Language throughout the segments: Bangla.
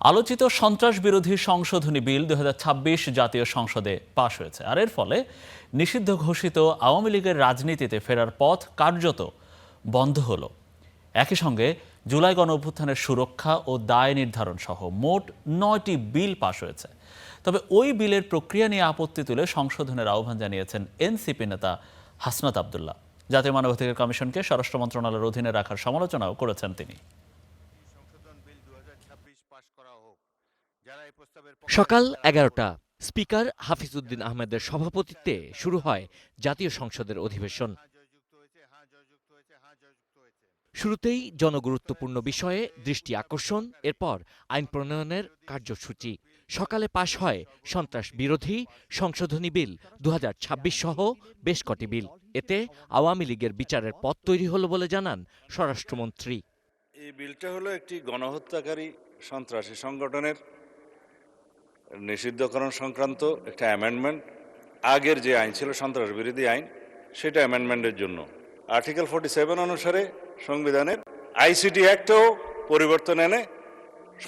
আলোচিত সন্ত্রাস বিরোধী সংশোধনী বিল 2026 জাতীয় সংসদে পাশ হয়েছে। আর এর ফলে নিষিদ্ধ ঘোষিত আওয়ামী লীগের রাজনীতিতে ফেরার পথ কার্যত বন্ধ হলো। একই সঙ্গে জুলাই গণঅভ্যুত্থানের সুরক্ষা ও দায় নির্ধারণ সহ মোট 9টি বিল পাশ হয়েছে। তবে ওই বিলের প্রক্রিয়া নিয়ে আপত্তি তুলে সংশোধনের আহ্বান জানিয়েছেন এনসিপি নেতা হাসনাত আব্দুল্লাহ। জাতীয় মানবাধিকার কমিশনকে স্বরাষ্ট্র মন্ত্রণালয়ের অধীনে রাখার সমালোচনাও করেছেন তিনি। সকাল 11টা, স্পিকার হাফিজউদ্দিন আহমেদের সভাপতিত্বে শুরু হয় জাতীয় সংসদের অধিবেশন। শুরুতেই জনগুরুত্বপূর্ণ বিষয়ে দৃষ্টি আকর্ষণ, এরপর আইন প্রণয়নের কার্যসূচি। সকালে পাশ হয় সন্ত্রাস বিরোধী সংশোধনী বিল 2026 সহ বেশ কটি বিল। এতে আওয়ামী লীগের বিচারের পথ তৈরি হলো বলে জানান স্বরাষ্ট্রমন্ত্রী। এই বিলটা হলো একটি গণহত্যাকারী সন্ত্রাসী সংগঠনের নিষিদ্ধকরণ সংক্রান্ত একটা অ্যামেন্ডমেন্ট। আগের যে আইন ছিল সন্ত্রাস বিরোধী আইন, সেটা অ্যামেন্ডমেন্টের জন্য আর্টিকেল 47 অনুসারে সংবিধানের আইসিটি অ্যাক্টেও পরিবর্তন এনে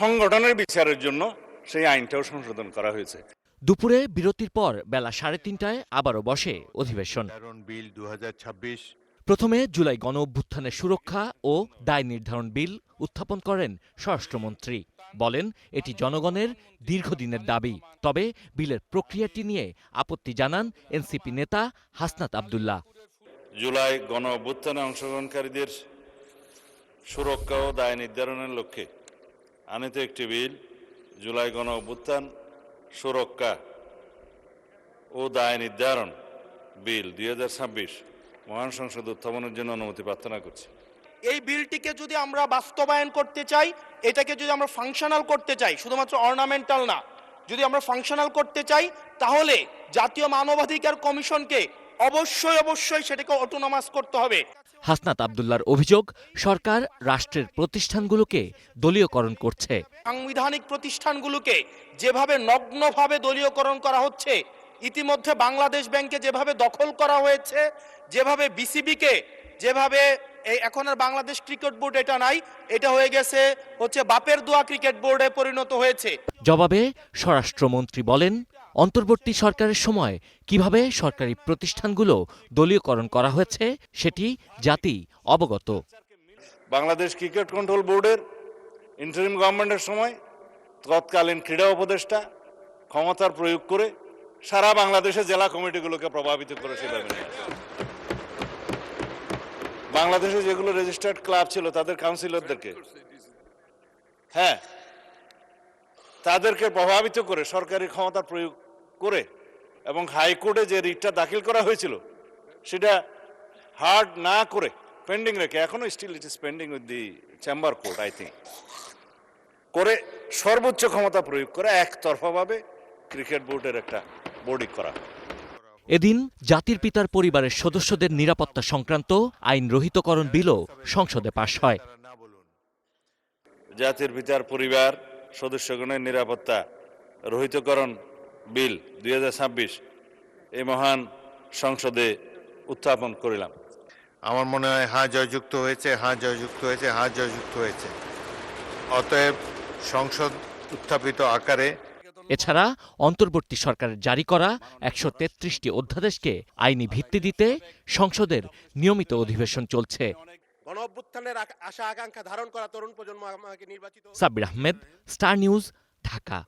সংগঠনের বিচারের জন্য সেই আইনটাও সংশোধন করা হয়েছে। দুপুরে বিরতির পর বেলা 3:30টায় আবারও বসে অধিবেশন। বিল 2026 প্রথমে জুলাই গণঅভ্যুত্থানের সুরক্ষা ও দায় নির্ধারণ বিল উত্থাপন করেন স্বরাষ্ট্রমন্ত্রী। বলেন, এটি জনগণের দীর্ঘদিনের দাবি। তবে বিলের প্রক্রিয়াটি নিয়ে আপত্তি জানান এনসিপি নেতা হাসনাত আব্দুল্লাহ। জুলাই গণ অভ্যুত্থানে অংশগ্রহণকারীদের সুরক্ষা ও দায় নির্ধারণের লক্ষ্যে আনিত একটি বিল, জুলাই গণ অভ্যুত্থান সুরক্ষা ও দায় নির্ধারণ বিল 2026 মহান সংসদ উত্থাপনের জন্য অনুমতি প্রার্থনা করছি। এই বিলটিকে যদি আমরা বাস্তবায়ন করতে চাই, এটাকে যদি আমরা ফাংশনাল করতে চাই, শুধুমাত্র অর্নামেন্টাল না, যদি আমরা ফাংশনাল করতে চাই, তাহলে জাতীয় মানবাধিকার কমিশনকে অবশ্যই সেটাকে অটোনমাস করতে হবে। হাসনাত আব্দুল্লাহর অভিযোগ, সরকার রাষ্ট্রের প্রতিষ্ঠানগুলোকে দলীয়করণ করছে। সাংবিধানিক প্রতিষ্ঠানগুলোকে যেভাবে নগ্নভাবে দলীয়করণ করা হচ্ছে, ইতিমধ্যে বাংলাদেশ ব্যাংকে যেভাবে দখল করা হয়েছে, যেভাবে বিসিবিকে, যেভাবে এখন আর বাংলাদেশ ক্রিকেট বোর্ড এটা নাই, এটা হয়ে গেছে বাপের দোয়া ক্রিকেট বোর্ডে পরিণত হয়েছে। জবাবে স্বরাষ্ট্রমন্ত্রী বলেন, অন্তর্বর্তী সরকারের সময় কিভাবে সরকারি প্রতিষ্ঠানগুলো দলীয়করণ করা হয়েছে সেটি জাতি অবগত। বাংলাদেশ ক্রিকেট কন্ট্রোল বোর্ডের ইন্টারিম গভর্নমেন্টের সময় তৎকালীন ক্রীড়া উপদেষ্টা ক্ষমতার প্রয়োগ করে সারা বাংলাদেশের জেলা কমিটিগুলোকে প্রভাবিত করে সেভাবে নিয়ে আসে। বাংলাদেশে যেগুলো রেজিস্টার্ড ক্লাব ছিল তাদের কাউন্সিলরদেরকে তাদেরকে প্রভাবিত করে সরকারি ক্ষমতা প্রয়োগ করে এবং হাইকোর্টে যে রিটটা দাখিল করা হয়েছিল সেটা হার্ড না করে পেন্ডিং রেখে, এখনো still it is pending with the chamber court I think, করে সর্বোচ্চ ক্ষমতা প্রয়োগ করে একতরফাভাবে ক্রিকেট বোর্ডের একটা বোর্ডিং করা। এদিন জাতির পিতার পরিবারের সদস্যদের নিরাপত্তা সংক্রান্ত আইন রহিতকরণ বিলও সংসদে পাশ হয়। জাতির পিতার পরিবার সদস্যগণের নিরাপত্তা রহিতকরণ বিল 2026 এই মহান সংসদে উত্থাপন করিলাম। আমার মনে হয় জয়যুক্ত হয়েছে। অতএব সংসদ উত্থাপিত আকারে। এছাড়া অন্তর্বর্তী সরকারের জারি করা 133টি অধ্যাদেশকে আইনি ভিত্তি দিতে সংসদের নিয়মিত অধিবেশন চলছে। গণঅভ্যুত্থানের আশা আকাঙ্ক্ষা ধারণ করা তরুণ প্রজন্ম আমাকে নির্বাচিত। Sabbir Ahmed, star news, Dhaka.